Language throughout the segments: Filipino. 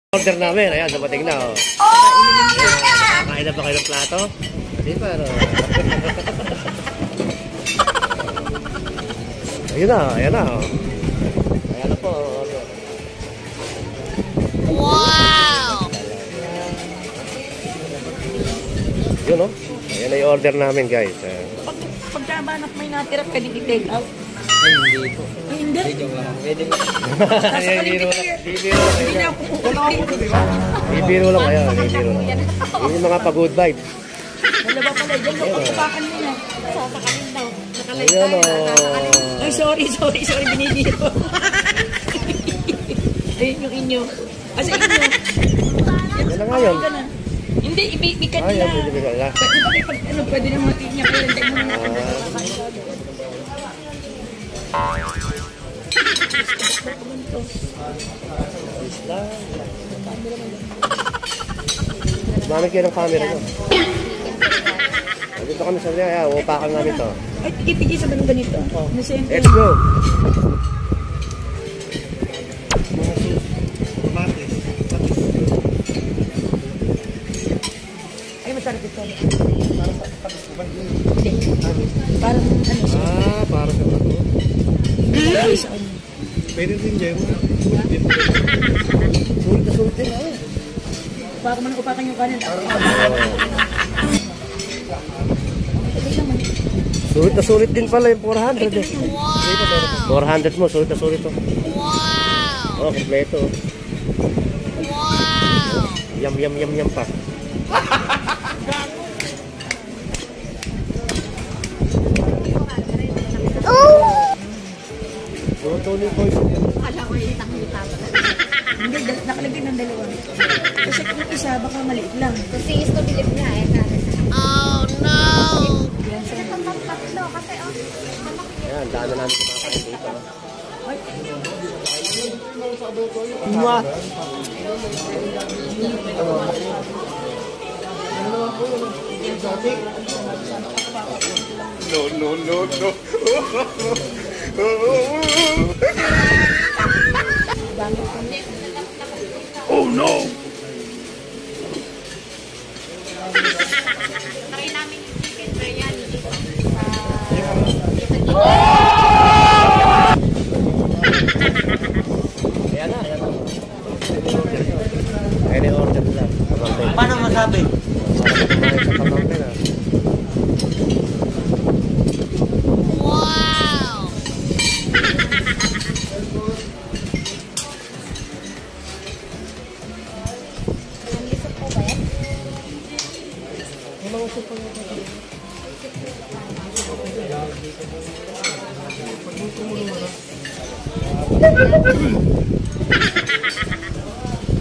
Order namin, ayan, dumating na, oh. Kakain na ba kayo ng plato? Hindi pa, no? Ayun na, ayan na, oh. Ayan na po, order. Wow! Yun, oh. Ayan na yung order namin, guys. Pagkabanap may natira, pwede i-take out. Hindi po. Hindi. Pwede mo. Bibiro lang kayo. Yun yung mga pa-good vibes. Wala ba pala dyan? Pagpapakan mo na. Sasakanin daw. Ayan, oh. Ay, sorry. Binibiro. Ayun yung inyo. Asa inyo? Yan na nga yun. Hindi, ibibikan nila. Ayan, ibibikan nila. Pwede na mga tinya. Pwede na mga Mamit kayo ng camera nyo. Dito kami sa niya, upakan namin to. ay, tigi-tigi sa ganun ganito. Let's go! Ay, masarap ito. Parang ano siya. Parang sa ito. Pwede din dyan. Sulit din, oh. Upakan yung kanin. Sulit din pala yung 400 eh. Wow! 400 mo, sulit to. Wow! Oh, kompleto. Wow! Yum pa. Tony Boy. Kala ko yung itang-hita pala. Hindi, nakalagay ng dalawa. Kasi kung isa, baka maliit lang. Kasi is to believe niya eh. Oh no! Kasi tatlo kasi Ayan, daan na namin kumakain dito. Mwah! No. Oh no! try namin yung chicken biryani dito. Ayan na. Ayan yung order nila. Paano masabi? Kumain sa pamangkin, ah.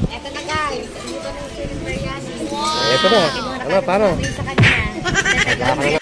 Eto na guys. Ito na yung chicken biryani. Ito na. Ano, paano? Sa kanya.